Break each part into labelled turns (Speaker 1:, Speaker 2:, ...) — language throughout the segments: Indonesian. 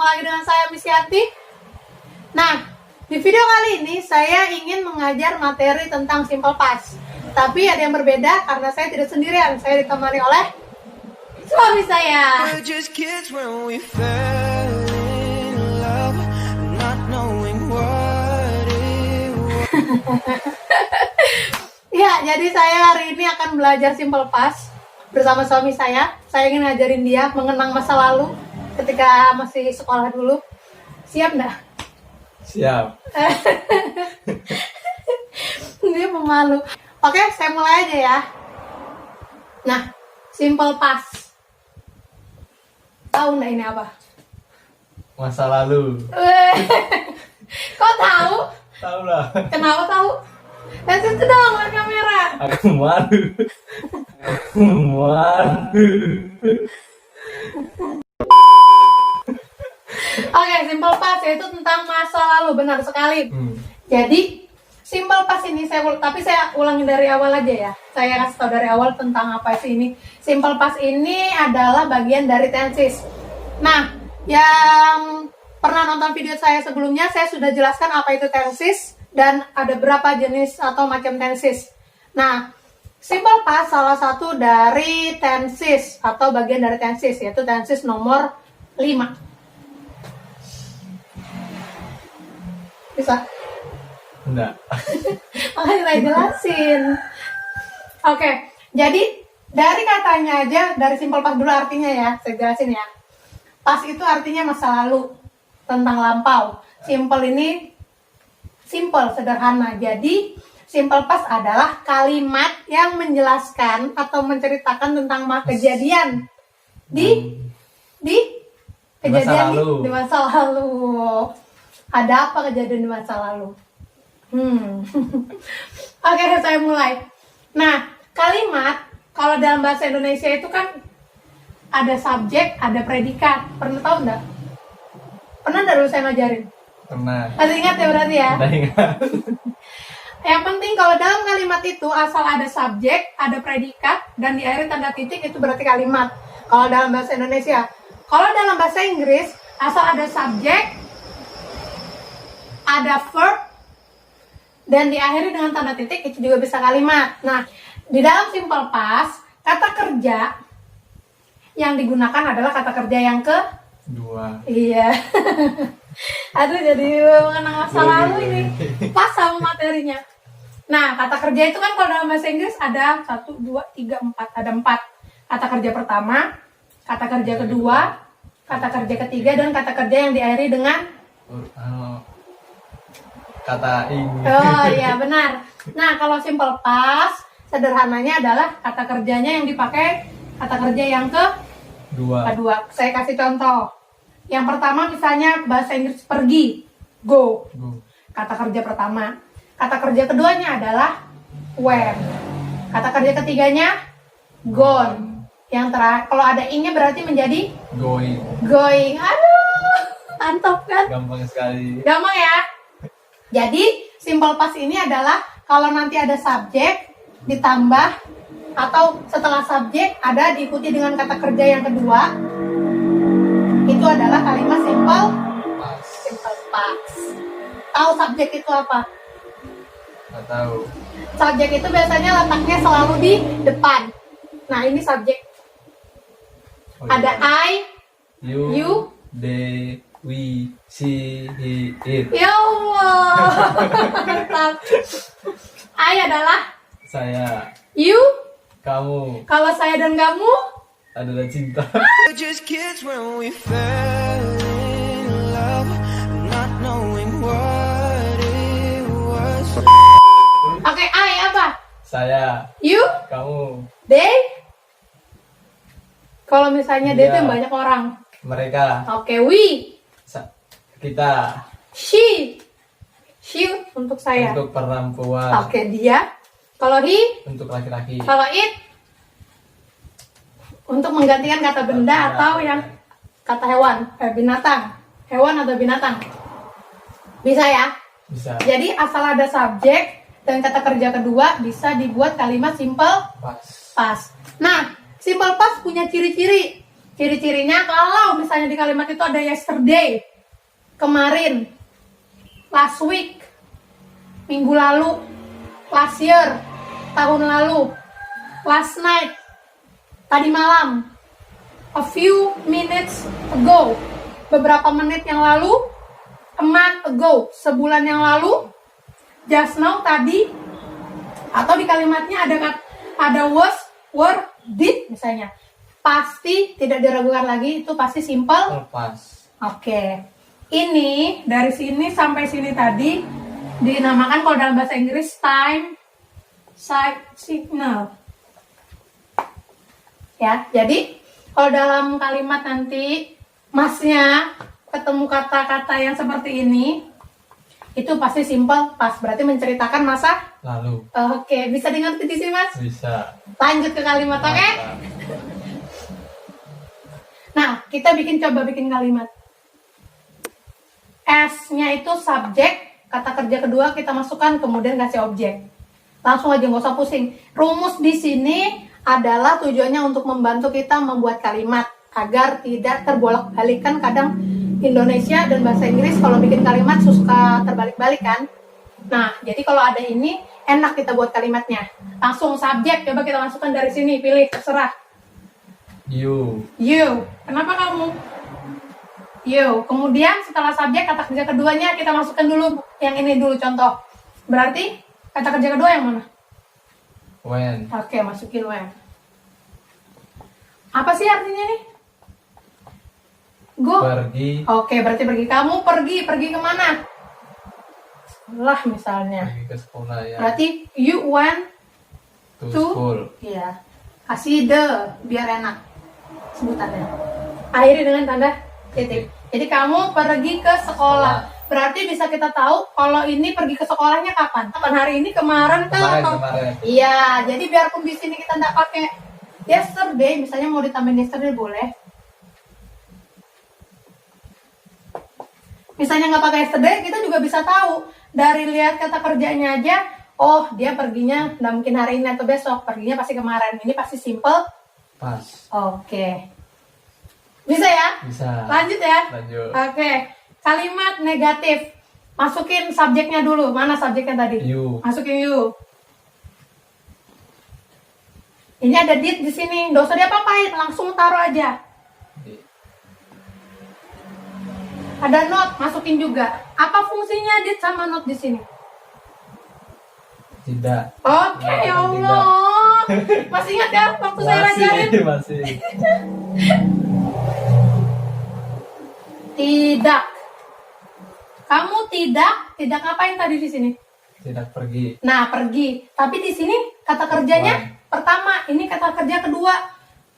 Speaker 1: lagi dengan saya Miss Yanti. Nah, di video kali ini saya ingin mengajar materi tentang simple past. Tapi ada yang berbeda karena saya tidak sendirian. Saya ditemani oleh suami saya.
Speaker 2: We're just kids when we fell in love, not knowing what it was.
Speaker 1: Ya, jadi saya hari ini akan belajar simple past bersama suami saya. Saya ingin ngajarin dia mengenang masa lalu ketika masih sekolah dulu. Siap nggak?
Speaker 3: Siap.
Speaker 1: Dia pemalu. Oke, saya mulai aja ya. Nah, simple past. Tahu nggak ini apa?
Speaker 3: Masa lalu.
Speaker 1: Kok tahu?
Speaker 3: Tahu lah.
Speaker 1: Kenapa tahu? Dan situ dong, lihat kamera.
Speaker 3: Aku malu. Aku malu.
Speaker 1: Oke, simple past yaitu tentang masa lalu, benar sekali. Jadi simple past ini saya ulangin dari awal aja ya. Saya kasih tahu dari awal tentang apa sih ini. Simple past ini adalah bagian dari tenses. Nah, yang pernah nonton video saya sebelumnya, saya sudah jelaskan apa itu tenses dan ada berapa jenis atau macam tenses. Nah, simple past salah satu dari tenses atau bagian dari tenses, yaitu tenses nomor 5. Bisa?
Speaker 3: Enggak.
Speaker 1: Makanya saya jelasin. Oke, jadi dari katanya aja, dari simple past dulu artinya ya, saya jelasin ya. Past itu artinya masa lalu, tentang lampau. Simple ini simple, sederhana. Jadi simple past adalah kalimat yang menjelaskan atau menceritakan tentang kejadian di kejadian di masa lalu. Ada apa kejadian di masa lalu? Oke, saya mulai. Nah, kalimat kalau dalam bahasa Indonesia itu kan ada subjek, ada predikat. Pernah tahu enggak? Pernah enggak dulu saya ngajarin?
Speaker 3: Pernah.
Speaker 1: Masih ingat ya berarti ya?
Speaker 3: Udah ingat.
Speaker 1: Yang penting kalau dalam kalimat itu asal ada subjek, ada predikat, dan diakhiri tanda titik, itu berarti kalimat. Kalau dalam bahasa Indonesia. Kalau dalam bahasa Inggris, asal ada subjek, ada verb, dan diakhiri dengan tanda titik, itu juga bisa kalimat. Nah, di dalam simple past, kata kerja yang digunakan adalah kata kerja yang
Speaker 3: Dua.
Speaker 1: Iya. Aduh, jadi mengenang masa lalu ini. Pas sama materinya. Nah, kata kerja itu kan kalau dalam bahasa Inggris ada 1, 2, 3, 4. Ada 4. Kata kerja pertama, kata kerja kedua, kata kerja ketiga, dan kata kerja yang diakhiri dengan
Speaker 3: Kata ini.
Speaker 1: oh iya, benar. Nah, kalau simple past sederhananya adalah kata kerjanya yang dipakai kata kerja yang
Speaker 3: Dua.
Speaker 1: kedua. Saya kasih contoh. Yang pertama misalnya bahasa Inggris pergi, go. Kata kerja pertama. Kata kerja keduanya adalah went. Kata kerja ketiganya gone. Yang terakhir kalau ada ing-nya berarti menjadi
Speaker 3: Going.
Speaker 1: going. Aduh, mantap kan?
Speaker 3: Gampang sekali.
Speaker 1: Gampang ya? Jadi simple past ini adalah kalau nanti ada subjek ditambah atau setelah subjek ada diikuti dengan kata kerja yang kedua, itu adalah kalimat simple past. Tahu subjek itu apa?
Speaker 3: Nggak tahu.
Speaker 1: Subjek itu biasanya letaknya selalu di depan. Nah, ini subjek. Ada I, you,
Speaker 3: they, we, she, he, it.
Speaker 1: ya Allah. Mantap. I adalah
Speaker 2: Saya,
Speaker 1: you.
Speaker 3: Kamu
Speaker 1: Kalau saya dan kamu
Speaker 3: adalah cinta.
Speaker 2: we're just kids when we fell in love, not knowing what it was.
Speaker 1: Oke, I apa?
Speaker 3: Saya,
Speaker 1: You,
Speaker 3: kamu,
Speaker 1: they. Kalau misalnya they itu
Speaker 3: Iya.
Speaker 1: yang banyak orang.
Speaker 3: mereka,
Speaker 1: Oke, we,
Speaker 3: kita,
Speaker 1: she untuk saya.
Speaker 3: untuk perempuan,
Speaker 1: Oke, dia. Kalau he,
Speaker 3: untuk laki-laki,
Speaker 1: kalau it untuk menggantikan kata benda atau yang kata hewan, binatang. Hewan atau binatang. Bisa ya?
Speaker 3: bisa.
Speaker 1: Jadi asal ada subjek dan kata kerja kedua bisa dibuat kalimat simple
Speaker 3: Pas.
Speaker 1: past. Nah, simple past punya ciri-ciri. Ciri-cirinya kalau misalnya di kalimat itu ada yesterday, kemarin, last week, minggu lalu, last year, tahun lalu, last night, tadi malam, a few minutes ago, beberapa menit yang lalu, a month ago, sebulan yang lalu, just now, tadi, atau di kalimatnya ada was, were, did misalnya. Pasti tidak diragukan lagi, itu pasti simple
Speaker 3: Past.
Speaker 1: Oke, ini dari sini sampai sini tadi dinamakan kalau dalam bahasa Inggris time side signal. Ya, jadi kalau dalam kalimat nanti masnya ketemu kata-kata yang seperti ini, itu pasti simple past, berarti menceritakan masa.
Speaker 3: Lalu.
Speaker 1: Oke, bisa dimengerti di sini mas?
Speaker 3: Bisa.
Speaker 1: Lanjut ke kalimat, oke? Nah, kita coba bikin kalimat. S-nya itu subjek, kata kerja kedua kita masukkan, kemudian kasih objek. Langsung aja, nggak usah pusing. Rumus di sini adalah tujuannya untuk membantu kita membuat kalimat agar tidak terbolak-balik. Kan kadang Indonesia dan bahasa Inggris kalau bikin kalimat suka terbalik-balik kan. Nah, jadi kalau ada ini enak kita buat kalimatnya. Langsung subjek, coba kita masukkan dari sini, pilih, terserah.
Speaker 3: You.
Speaker 1: Kenapa kamu? You. Kemudian setelah subjek, kata kerja keduanya kita masukkan dulu yang ini dulu contoh. Berarti kata kerja kedua yang mana?
Speaker 3: When.
Speaker 1: Oke, masukin when. Apa sih artinya nih? Go.
Speaker 3: Pergi.
Speaker 1: Oke, berarti pergi. Kamu pergi kemana? Sekolah misalnya.
Speaker 3: Pergi ke sekolah ya.
Speaker 1: Berarti you went
Speaker 3: To
Speaker 1: to.
Speaker 3: school.
Speaker 1: Iya. Kasih the biar enak sebutannya. Akhiri dengan tanda titik. Jadi kamu pergi ke sekolah. Berarti bisa kita tahu kalau ini pergi ke sekolahnya kapan? Kapan hari ini, kemarin kah?
Speaker 3: Kemarin.
Speaker 1: Iya, jadi biarpun di sini kita nggak pakai yesterday, misalnya mau ditambahin yesterday boleh. Misalnya nggak pakai yesterday, kita juga bisa tahu dari lihat kata kerjanya aja. Oh, dia perginya nggak mungkin hari ini atau besok, perginya pasti kemarin. Ini pasti simple.
Speaker 3: Pas.
Speaker 1: Oke. Bisa ya?
Speaker 3: Bisa.
Speaker 1: Lanjut ya?
Speaker 3: Lanjut.
Speaker 1: Oke. Kalimat negatif. Masukin subjeknya dulu. Mana subjeknya tadi?
Speaker 3: You.
Speaker 1: Masukin you. Ini ada did di sini. Nggak usah diapa-apain, langsung taruh aja. Ada not, masukin juga. Apa fungsinya did sama not di sini?
Speaker 3: Tidak.
Speaker 1: Oke, ya Allah. Masih ingat ya waktu saya ajarin?
Speaker 3: Masih.
Speaker 1: Tidak. Kamu tidak ngapain tadi di sini?
Speaker 3: Tidak pergi.
Speaker 1: Nah, pergi. Tapi di sini kata kerjanya pertama, ini kata kerja kedua.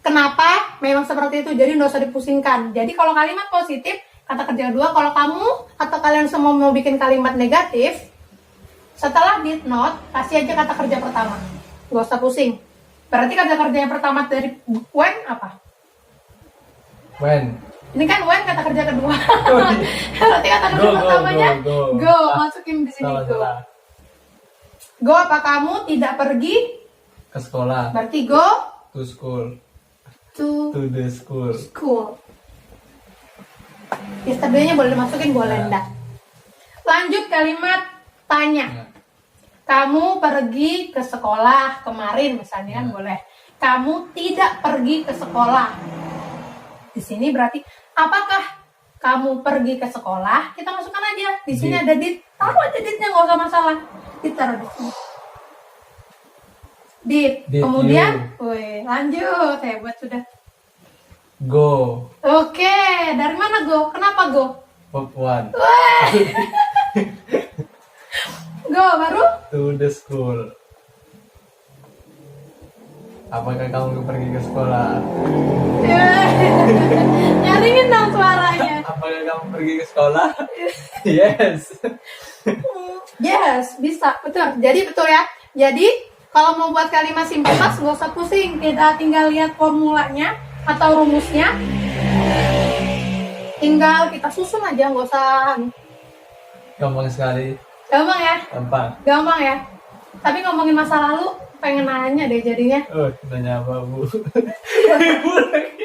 Speaker 1: Kenapa? Memang seperti itu. Jadi nggak usah dipusingkan. Jadi kalau kalimat positif, kata kerja kedua. Kalau kamu atau kalian semua mau bikin kalimat negatif, setelah did not, kasih aja kata kerja pertama. Nggak usah pusing. Berarti kata kerja yang pertama dari when apa?
Speaker 3: When.
Speaker 1: Ini kan when kata kerja kedua.
Speaker 3: Oh, iya.
Speaker 1: Berarti kata kerja pertamanya go. Masukin di sini go. Go apa kamu tidak pergi?
Speaker 3: Ke sekolah.
Speaker 1: Berarti go
Speaker 3: To school.
Speaker 1: to
Speaker 3: To the school.
Speaker 1: school. Yesterday-nya boleh dimasukin, boleh enggak. Lanjut kalimat tanya.
Speaker 3: Ya.
Speaker 1: Kamu pergi ke sekolah kemarin misalnya kan boleh. Kamu tidak pergi ke sekolah. Di sini berarti apakah kamu pergi ke sekolah? Kita masukkan aja. Di sini ada did. Taruh aja didnya, nggak usah masalah. Ditaruh di sini. Did. Kemudian, woi, lanjut. Hebat sudah.
Speaker 3: Go.
Speaker 1: Oke, dari mana go? Kenapa go?
Speaker 3: Papuan.
Speaker 1: Go baru?
Speaker 3: To the school. Apakah kamu pergi ke sekolah?
Speaker 1: Nyaringin dong suaranya.
Speaker 3: Apakah kamu pergi ke sekolah? Yes.
Speaker 1: Yes, bisa, betul. Jadi betul ya. Jadi kalau mau buat kalimat simple past nggak usah pusing. Kita tinggal lihat formulanya atau rumusnya. Tinggal kita susun aja, nggak usah.
Speaker 3: Gampang sekali.
Speaker 1: Gampang ya? Gampang ya. Tapi ngomongin masa lalu, pengen nanya deh jadinya.
Speaker 3: Oh, nanya apa, Bu? Ibu lagi.